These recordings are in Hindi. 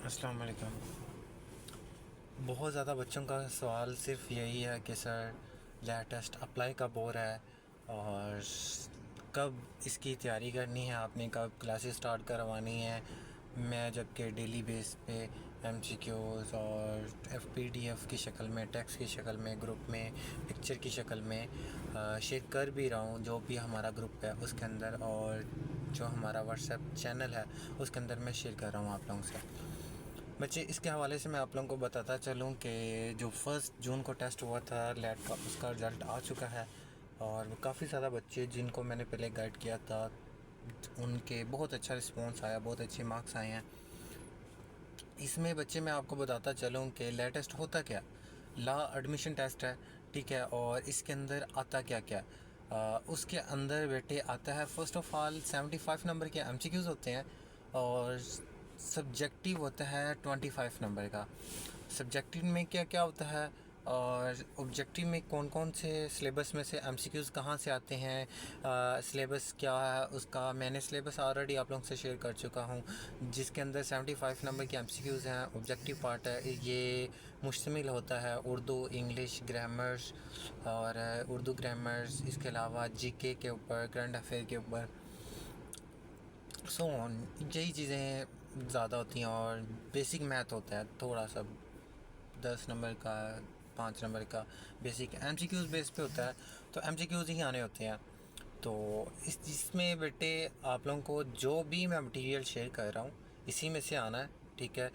अस्सलाम वालेकुम। बहुत ज़्यादा बच्चों का सवाल सिर्फ यही है कि सर लेटेस्ट अप्लाई कब हो रहा है और कब इसकी तैयारी करनी है, आपने कब क्लासेस स्टार्ट करवानी है। मैं जबकि डेली बेस पे एमसीक्यूज़ और पीडीएफ की शक्ल में, टेक्स्ट की शक्ल में, ग्रुप में, पिक्चर की शक्ल में शेयर कर भी रहा हूँ। जो भी हमारा ग्रुप है उसके अंदर और जो हमारा व्हाट्सएप चैनल है उसके अंदर मैं शेयर कर रहा हूँ आप लोगों से। बच्चे, इसके हवाले से मैं आप लोगों को बताता चलूँ कि जो 1 जून को टेस्ट हुआ था लेट का, उसका रिज़ल्ट आ चुका है। और काफ़ी ज़्यादा बच्चे जिनको मैंने पहले गाइड किया था उनके बहुत अच्छा रिस्पांस आया, बहुत अच्छे मार्क्स आए हैं। इसमें बच्चे मैं आपको बताता चलूँ कि लेटेस्ट होता क्या, ला एडमिशन टेस्ट है, ठीक है। और इसके अंदर आता क्या क्या, उसके अंदर बेटे आता है फर्स्ट ऑफ़ ऑल 75 नंबर के एमसीक्यूज़ होते हैं और सब्जेक्टिव होता है 25 नंबर का। सब्जेक्टिव में क्या क्या होता है और ऑब्जेक्टिव में कौन कौन से सिलेबस में से एमसीक्यूज़ कहाँ से आते हैं, सिलेबस क्या है उसका मैंने सिलेबस ऑलरेडी आप लोगों से शेयर कर चुका हूँ, जिसके अंदर 75 नंबर के एमसीक्यूज़ हैं। ऑब्जेक्टिव पार्ट है ये, मुश्तमिल होता है उर्दू, इंग्लिश, ग्रामर्स और उर्दू ग्रामर्स, इसके अलावा जीके के ऊपर, करंट अफेयर के ऊपर, सो ऑन। यही चीज़ें ज़्यादा होती हैं और बेसिक मैथ होता है थोड़ा सा, 10 नंबर का, 5 नंबर का बेसिक एमसीक्यूज़ बेस पे होता है। तो एमसीक्यूज़ ही आने होते हैं। तो इसमें बेटे आप लोगों को जो भी मैं मटेरियल शेयर कर रहा हूँ इसी में से आना है, ठीक है।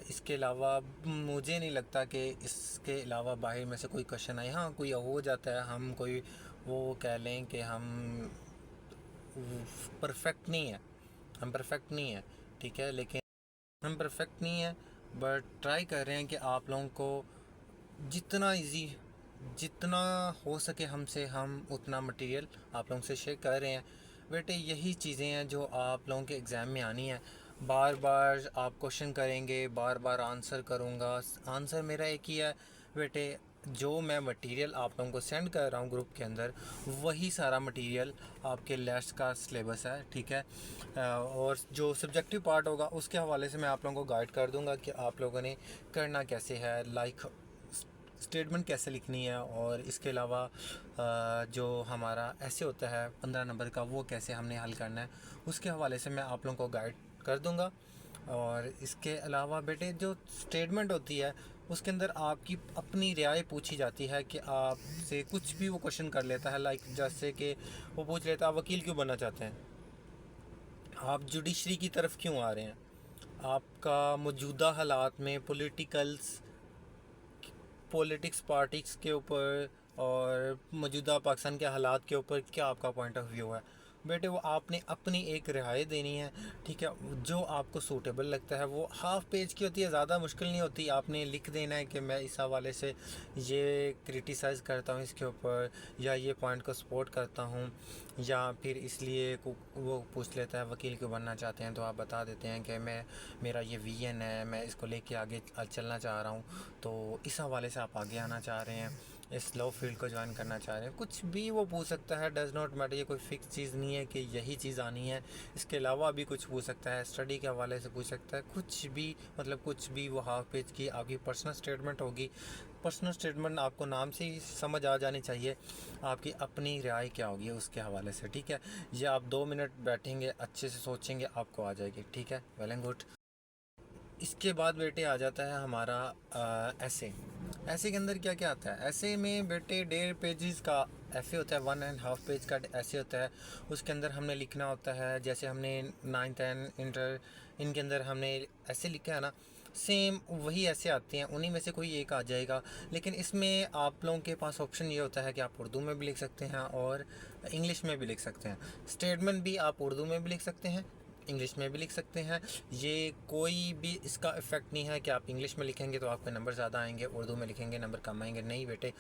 इसके अलावा मुझे नहीं लगता कि इसके अलावा बाहर में से कोई क्वेश्चन आए। हाँ, कोई हो जाता है, हम कोई वो कह लें कि हम परफेक्ट नहीं है, हम परफेक्ट नहीं है, ठीक है। लेकिन हम परफेक्ट नहीं है बट ट्राई कर रहे हैं कि आप लोगों को जितना इजी, जितना हो सके हमसे हम उतना मटेरियल आप लोगों से शेयर कर रहे हैं। बेटे यही चीज़ें हैं जो आप लोगों के एग्ज़ाम में आनी है। बार बार आप क्वेश्चन करेंगे, बार बार आंसर करूँगा। आंसर मेरा एक ही है बेटे, जो मैं मटेरियल आप लोगों को सेंड कर रहा हूँ ग्रुप के अंदर वही सारा मटेरियल आपके लेट्स का सिलेबस है, ठीक है। और जो सब्जेक्टिव पार्ट होगा उसके हवाले से मैं आप लोगों को गाइड कर दूंगा कि आप लोगों ने करना कैसे है, लाइक स्टेटमेंट कैसे लिखनी है। और इसके अलावा जो हमारा ऐसे होता है 15 नंबर का, वो कैसे हमने हल करना है, उसके हवाले से मैं आप लोगों को गाइड कर दूंगा। और इसके अलावा बेटे जो स्टेटमेंट होती है उसके अंदर आपकी अपनी राय पूछी जाती है कि आपसे कुछ भी वो क्वेश्चन कर लेता है। लाइक जैसे कि वो पूछ लेता है आप वकील क्यों बनना चाहते हैं, आप जुडिशरी की तरफ क्यों आ रहे हैं, आपका मौजूदा हालात में पॉलिटिक्स पार्टिक्स के ऊपर और मौजूदा पाकिस्तान के हालात के ऊपर क्या आपका पॉइंट ऑफ व्यू है। बेटे वो आपने अपनी एक राय देनी है, ठीक है। जो आपको सूटेबल लगता है, वो हाफ पेज की होती है, ज़्यादा मुश्किल नहीं होती। आपने लिख देना है कि मैं इस हवाले से ये क्रिटिसाइज़ करता हूँ इसके ऊपर, या ये पॉइंट को सपोर्ट करता हूँ, या फिर इसलिए वो पूछ लेता है वकील क्यों बनना चाहते हैं, तो आप बता देते हैं कि मेरा ये विजन है, मैं इसको लेके आगे चलना चाह रहा हूँ। तो इस हवाले से आप आगे आना चाह रहे हैं, इस लॉ फील्ड को ज्वाइन करना चाह रहे हैं, कुछ भी वो पूछ सकता है। डज़ नॉट मैटर, ये कोई फिक्स चीज़ नहीं है कि यही चीज़ आनी है। इसके अलावा भी कुछ पूछ सकता है, स्टडी के हवाले से पूछ सकता है, कुछ भी, मतलब कुछ भी। वो हाफ पेज की आपकी पर्सनल स्टेटमेंट होगी। पर्सनल स्टेटमेंट आपको नाम से ही समझ आ जानी चाहिए आपकी अपनी राय क्या होगी उसके हवाले से, ठीक है। ये आप 2 मिनट बैठेंगे, अच्छे से सोचेंगे, आपको आ जाएगी, ठीक है। Well and good. इसके बाद बेटे आ जाता है हमारा ऐसे। ऐसे के अंदर क्या क्या आता है, ऐसे में बेटे 1.5 पेजेस का ऐसे होता है, 1.5 पेज का ऐसे होता है। उसके अंदर हमने लिखना होता है, जैसे हमने 9th एंड इंटर इनके अंदर हमने ऐसे लिखा है ना, सेम वही ऐसे आते हैं, उन्हीं में से कोई एक आ जाएगा। लेकिन इसमें आप लोगों के पास ऑप्शन ये होता है कि आप उर्दू में भी लिख सकते हैं और इंग्लिश में भी लिख सकते हैं। स्टेटमेंट भी आप उर्दू में भी लिख सकते हैं, इंग्लिश में भी लिख सकते हैं। ये कोई भी इसका इफ़ेक्ट नहीं है कि आप इंग्लिश में लिखेंगे तो आपके नंबर ज़्यादा आएंगे, उर्दू में लिखेंगे नंबर कम आएंगे। नहीं बेटे,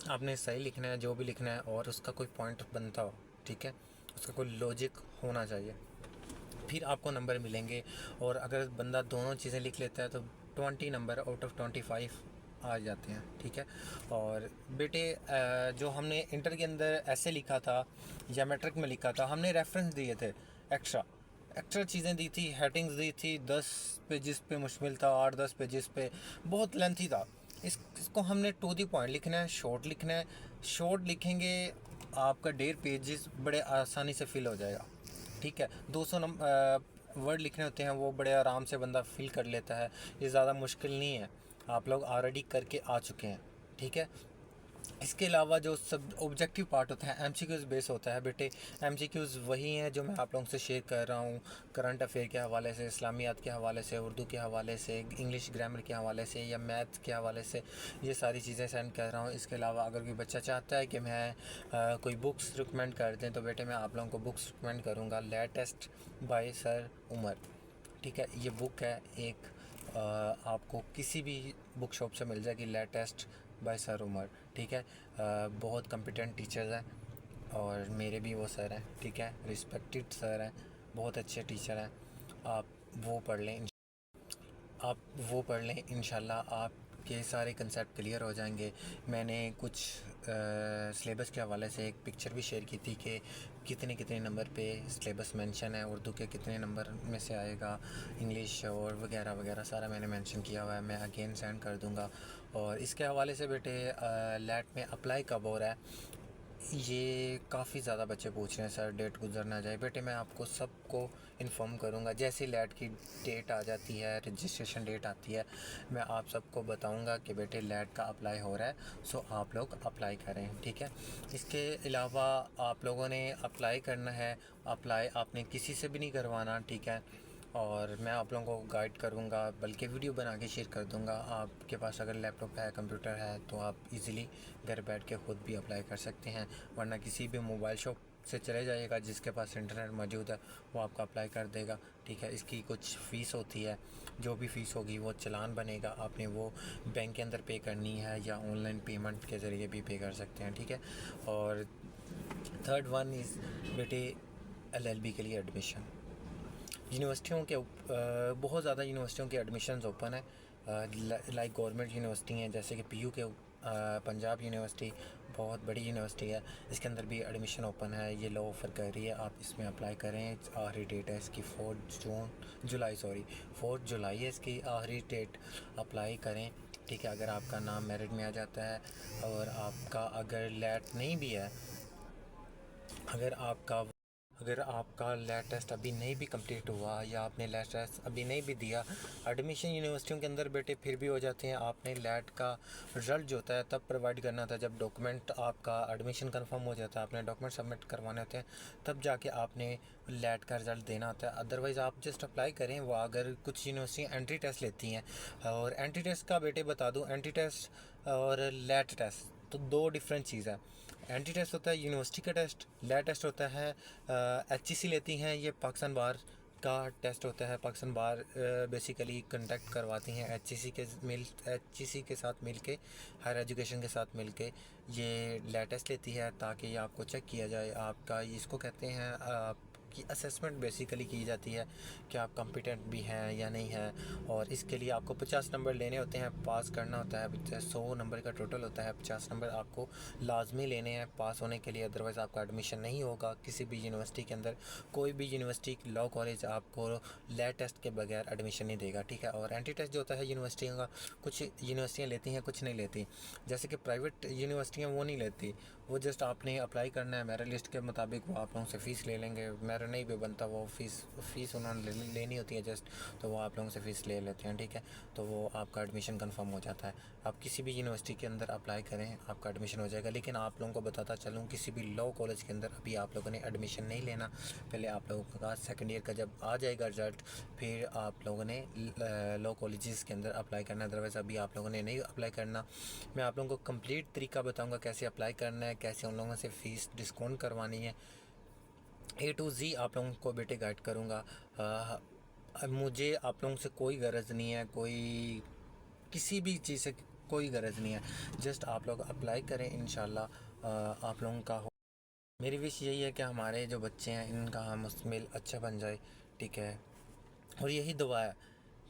आपने सही लिखना है जो भी लिखना है, और उसका कोई पॉइंट बनता हो, ठीक है, उसका कोई लॉजिक होना चाहिए, फिर आपको नंबर मिलेंगे। और अगर बंदा दोनों चीज़ें लिख लेता है तो 20 नंबर आउट ऑफ 25 आ जाते हैं, ठीक है। और बेटे जो हमने इंटर के अंदर ऐसे लिखा था या मैट्रिक में लिखा था, हमने रेफरेंस दिए थे एक्स्ट्रा। एक्स्ट्रा चीज़ें दी थी, हेडिंग्स दी थी, 10 पेजेस पे मुश्तमिल था, 8-10 पेजेस पे, बहुत लेंथी था। इसको हमने टू दी पॉइंट लिखना है, शॉर्ट लिखना है। शॉर्ट लिखेंगे आपका 1.5 पेजेस बड़े आसानी से फिल हो जाएगा, ठीक है। 200 वर्ड लिखने होते हैं, वो बड़े आराम से बंदा फिल कर लेता है, ये ज़्यादा मुश्किल नहीं है, आप लोग ऑलरेडी करके आ चुके हैं, ठीक है। इसके अलावा जो सब ऑब्जेक्टिव पार्ट होता है एमसीक्यूज़ बेस होता है बेटे। एमसीक्यूज़ वही हैं जो मैं आप लोगों से शेयर कर रहा हूँ, करंट अफेयर के हवाले से, इस्लामियात के हवाले से, उर्दू के हवाले से, इंग्लिश ग्रामर के हवाले से या मैथ के हवाले से, ये सारी चीज़ें सेंड कर रहा हूँ। इसके अलावा अगर कोई बच्चा चाहता है कि मैं कोई बुक्स रिकमेंड कर दें तो बेटे मैं आप लोगों को बुक्स रिकमेंड करूँगा, लेटेस्ट बाय सर उमर, ठीक है। ये बुक है एक, आपको किसी भी बुक शॉप से मिल जाएगी, लेटेस्ट बाय सर उमर, ठीक है। बहुत कम्पिटेंट टीचर्स हैं और मेरे भी वो सर हैं, ठीक है, रिस्पेक्टेड सर हैं, बहुत अच्छे टीचर हैं। आप वो पढ़ लें, आप वो पढ़ लें, इंशाल्लाह आपके सारे कंसेप्ट क्लियर हो जाएंगे। मैंने कुछ सिलेबस के हवाले से एक पिक्चर भी शेयर की थी कि कितने कितने नंबर पे सिलेबस मेंशन है, उर्दू के कितने नंबर में से आएगा, इंग्लिश और वगैरह वगैरह सारा मैंने मेंशन किया हुआ है, मैं अगेन सेंड कर दूंगा। और इसके हवाले से बेटे लेट में अप्लाई कब हो रहा है, ये काफ़ी ज़्यादा बच्चे पूछ रहे हैं सर, डेट गुजर ना जाए। बेटे मैं आपको सबको इन्फॉर्म करूँगा, जैसे लैट की डेट आ जाती है, रजिस्ट्रेशन डेट आती है, मैं आप सबको बताऊँगा कि बेटे लैट का अप्लाई हो रहा है, सो आप लोग अप्लाई करें, ठीक है। इसके अलावा आप लोगों ने अप्लाई करना है, अप्लाई आपने किसी से भी नहीं करवाना, ठीक है। और मैं आप लोगों को गाइड करूँगा, बल्कि वीडियो बना के शेयर कर दूँगा। आपके पास अगर लैपटॉप है, कंप्यूटर है, तो आप इजीली घर बैठ के ख़ुद भी अप्लाई कर सकते हैं, वरना किसी भी मोबाइल शॉप से चले जाइएगा जिसके पास इंटरनेट मौजूद है, वो आपका अप्लाई कर देगा, ठीक है। इसकी कुछ फ़ीस होती है, जो भी फ़ीस होगी वो चालान बनेगा, आपने वो बैंक के अंदर पे करनी है या ऑनलाइन पेमेंट के ज़रिए भी पे कर सकते हैं, ठीक है। और थर्ड वन इज़ बेटे एलएलबी के लिए एडमिशन। यूनिवर्सिटियों के बहुत ज़्यादा यूनिवर्सिटियों के एडमिशन्स ओपन है, लाइक गवर्नमेंट यूनिवर्सिटी हैं जैसे कि पीयू के, पंजाब यूनिवर्सिटी बहुत बड़ी यूनिवर्सिटी है, इसके अंदर भी एडमिशन ओपन है, ये लॉ ऑफ़र कर रही है, आप इसमें अप्लाई करें। आखिरी डेट है इसकी 4 जुलाई है इसकी आखिरी डेट, अप्लाई करें, ठीक है। अगर आपका नाम मेरिट में आ जाता है और आपका अगर लेट नहीं भी है, अगर आपका अगर आपका लैब टेस्ट अभी नहीं भी कंप्लीट हुआ या आपने लैब टेस्ट अभी नहीं भी दिया, एडमिशन यूनिवर्सिटियों के अंदर बेटे फिर भी हो जाते हैं। आपने लैट का रिज़ल्ट जो होता है तब प्रोवाइड करना था जब डॉक्यूमेंट आपका एडमिशन कंफर्म हो जाता है, आपने डॉक्यूमेंट सबमिट करवाने होते हैं, तब जाके आपने लैट का रिज़ल्ट देना होता है। अदरवाइज़ आप जस्ट अप्लाई करें। वो अगर कुछ यूनिवर्सिटी एंट्री टेस्ट लेती हैं, और एंट्री टेस्ट का बेटे बता दूँ, एंट्री टेस्ट और लैट टेस्ट तो दो डिफरेंट चीज़ है। एंट्री टेस्ट होता है यूनिवर्सिटी का टेस्ट, लैट टेस्ट होता है एचईसी लेती हैं, ये पाकिस्तान बार का टेस्ट होता है। पाकिस्तान बार बेसिकली कंडक्ट करवाती हैं एचईसी के साथ मिल के, हायर एजुकेशन के साथ मिल के ये लैट टेस्ट लेती है, ताकि ये आपको चेक किया जाए आपका, इसको कहते हैं आपकी असेसमेंट बेसिकली की जाती है कि आप कॉम्पिटेंट भी हैं या नहीं हैं। और इसके लिए आपको 50 नंबर लेने होते हैं, पास करना होता है, 100 नंबर का टोटल होता है, 50 नंबर आपको लाजमी लेने हैं पास होने के लिए, अदरवाइज़ आपका एडमिशन नहीं होगा किसी भी यूनिवर्सिटी के अंदर। कोई भी यूनिवर्सिटी लॉ कॉलेज आपको लैट टेस्ट के बगैर एडमिशन नहीं देगा, ठीक है। और एंट्री टेस्ट जो होता है यूनिवर्सिटियों का, कुछ यूनिवर्सिटियाँ लेती हैं, कुछ नहीं लेती, जैसे कि प्राइवेट यूनिवर्सिटियाँ वो नहीं लेती, वो जस्ट आपने अप्लाई करना है, मेरिट लिस्ट के मुताबिक वो आप लोगों से फ़ीस ले लेंगे, मेरिट नहीं भी बनता वो फ़ीस उन्होंने लेनी होती है जस्ट, तो वो आप लोगों से फ़ीस ले लेते हैं, ठीक है। तो वो आपका एडमिशन कंफर्म हो जाता है। आप किसी भी यूनिवर्सिटी के अंदर अप्लाई करें, आपका एडमिशन हो जाएगा। लेकिन आप लोगों को बताता चलूँ, किसी भी लॉ कॉलेज के अंदर अभी आप लोगों ने एडमिशन नहीं लेना, पहले आप लोगों का सेकेंड ईयर का जब आ जाएगा रिजल्ट, फिर आप लोगों ने लॉ कॉलेजेस के अंदर अप्लाई करना, अदरवाइज़ अभी आप लोगों ने नहीं अप्लाई करना। मैं आप लोगों को कंप्लीट तरीका बताऊँगा कैसे अप्लाई करना है, कैसे उन लोगों से फ़ीस डिस्काउंट करवानी है, A to Z आप लोगों को बेटे गाइड करूँगा। मुझे आप लोगों से कोई गरज नहीं है, कोई किसी भी चीज़ से कोई गरज नहीं है, जस्ट आप लोग अप्लाई करें, इंशाल्लाह आप लोगों का हो। मेरी विश यही है कि हमारे जो बच्चे हैं इनका मुस्तकबिल अच्छा बन जाए, ठीक है। और यही दुआ है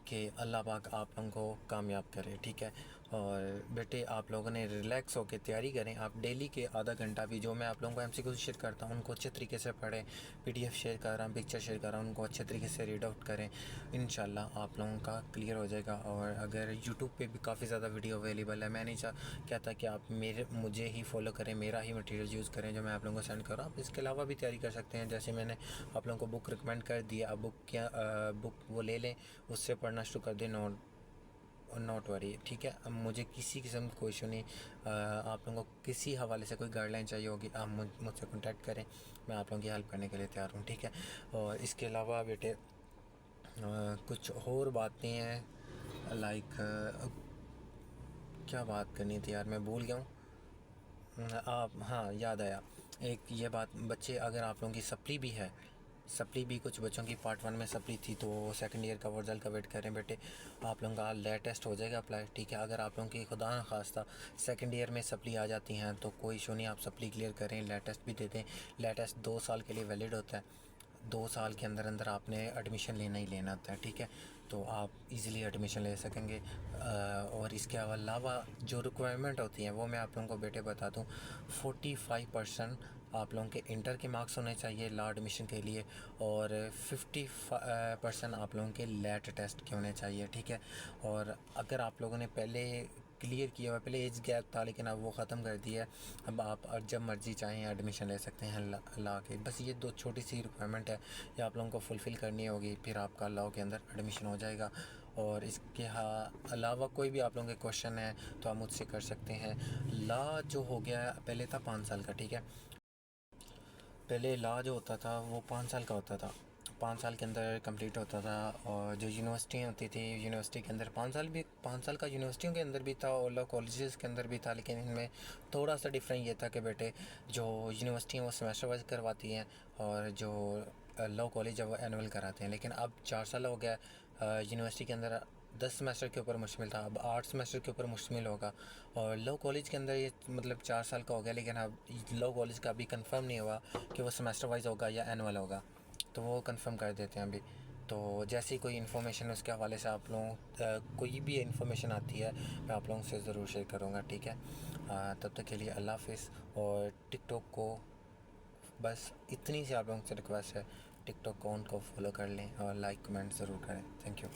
कि अल्लाह पाक आप लोगों को कामयाब करे, ठीक है। और बेटे आप लोगों ने रिलैक्स होकर तैयारी करें। आप डेली के आधा घंटा भी जो मैं आप लोगों को एमसीक्यू शेयर करता हूँ उनको अच्छे तरीके से पढ़ें। पीडीएफ शेयर कर रहा हूँ, पिक्चर शेयर कर रहा हूँ, उनको अच्छे तरीके से रीड आउट करें। इंशाल्लाह आप लोगों का क्लियर हो जाएगा। और अगर यूट्यूब पे भी काफ़ी ज़्यादा वीडियो अवेलेबल है। मैं नहीं कहता कि आप मुझे ही फॉलो करें, मेरा ही मटेरियल यूज़ करें जो मैं आप लोगों को सेंड कर रहा हूँ। आप इसके अलावा भी तैयारी कर सकते हैं। जैसे मैंने आप लोगों को बुक रिकमेंड कर दिया, अब बुक वो ले लें, उससे पढ़ना शुरू कर दें। नॉट वरी, ठीक है। अब मुझे किसी किस्म की कोई इशू नहीं। आप लोगों को किसी हवाले से कोई गाइडलाइन चाहिए होगी, आप मुझसे कॉन्टैक्ट करें, मैं आप लोगों की हेल्प करने के लिए तैयार हूँ, ठीक है। और इसके अलावा बेटे कुछ और बातें हैं, लाइक क्या बात करनी थी यार, मैं भूल गया हूँ। आप, हाँ याद आया, एक ये बात, बच्चे अगर आप लोगों की सप्ली भी है, सप्ली भी कुछ बच्चों की पार्ट 1 में सप्ली थी तो सेकंड ईयर का वो रिज़ल्ट का वेट करें बेटे। आप लोगों का लेटेस्ट हो जाएगा अप्लाई, ठीक है। अगर आप लोगों की खुदा न खास्ता सेकंड ईयर में सप्ली आ जाती हैं तो कोई इशू नहीं, आप सप्ली क्लियर करें, लेटेस्ट भी दे दें। लेटेस्ट 2 साल के लिए वैलिड होता है, 2 साल के अंदर अंदर आपने एडमिशन लेना ही लेना होता है, ठीक है। तो आप इजीली एडमिशन ले सकेंगे। और इसके अलावा जो रिक्वायरमेंट होती हैं वो मैं आप लोगों को बेटे बता दूं। 45% आप लोगों के इंटर के मार्क्स होने चाहिए ला एडमिशन के लिए, और 50% आप लोगों के लेट टेस्ट के होने चाहिए, ठीक है। और अगर आप लोगों ने पहले क्लियर किया हुआ, पहले एज गैप था लेकिन अब वो ख़त्म कर दिया है, अब आप जब मर्ज़ी चाहें एडमिशन ले सकते हैं ला के। बस ये 2 छोटी सी रिक्वायरमेंट है, ये आप लोगों को फुलफ़िल करनी होगी, फिर आपका लॉ के अंदर एडमिशन हो जाएगा। और इसके अलावा कोई भी आप लोगों के क्वेश्चन है तो आप मुझसे कर सकते हैं। ला जो हो गया पहले था 5 साल का, ठीक है। पहले ला जो होता था वो 5 साल का होता था, 5 साल के अंदर कंप्लीट होता था। और जो यूनिवर्सिटियाँ होती थी, यूनिवर्सिटी के अंदर 5 साल का यूनिवर्सिटियों के अंदर भी था और लॉ कॉलेजेस के अंदर भी था। लेकिन इनमें थोड़ा सा डिफरेंट ये था कि बेटे जो यूनिवर्सिटियाँ वो सेमेस्टर वाइज करवाती हैं और जो लॉ कॉलेज है वो एनुअल कराते हैं। लेकिन अब 4 साल हो गया, यूनिवर्सिटी के अंदर 10 सेमेस्टर के ऊपर मुश्तमिल था, अब 8 सेमेस्टर के ऊपर मुश्तमिल होगा। और लॉ कॉलेज के अंदर ये मतलब 4 साल का हो गया, लेकिन अब लॉ कॉलेज का अभी कंफर्म नहीं हुआ कि वो सेमेस्टर वाइज होगा या एनुअल होगा, तो वो कंफर्म कर देते हैं अभी। तो जैसी कोई इन्फॉर्मेशन उसके हवाले से आप लोगों कोई भी इन्फॉर्मेशन आती है मैं आप लोगों से ज़रूर शेयर करूँगा, ठीक है। तब तक के लिए अल्लाह हाफिज़। और टिकटॉक को बस इतनी सी आप लोगों से रिक्वेस्ट है, टिकटॉक अकाउंट को फॉलो कर लें और लाइक कमेंट ज़रूर करें। Thank you.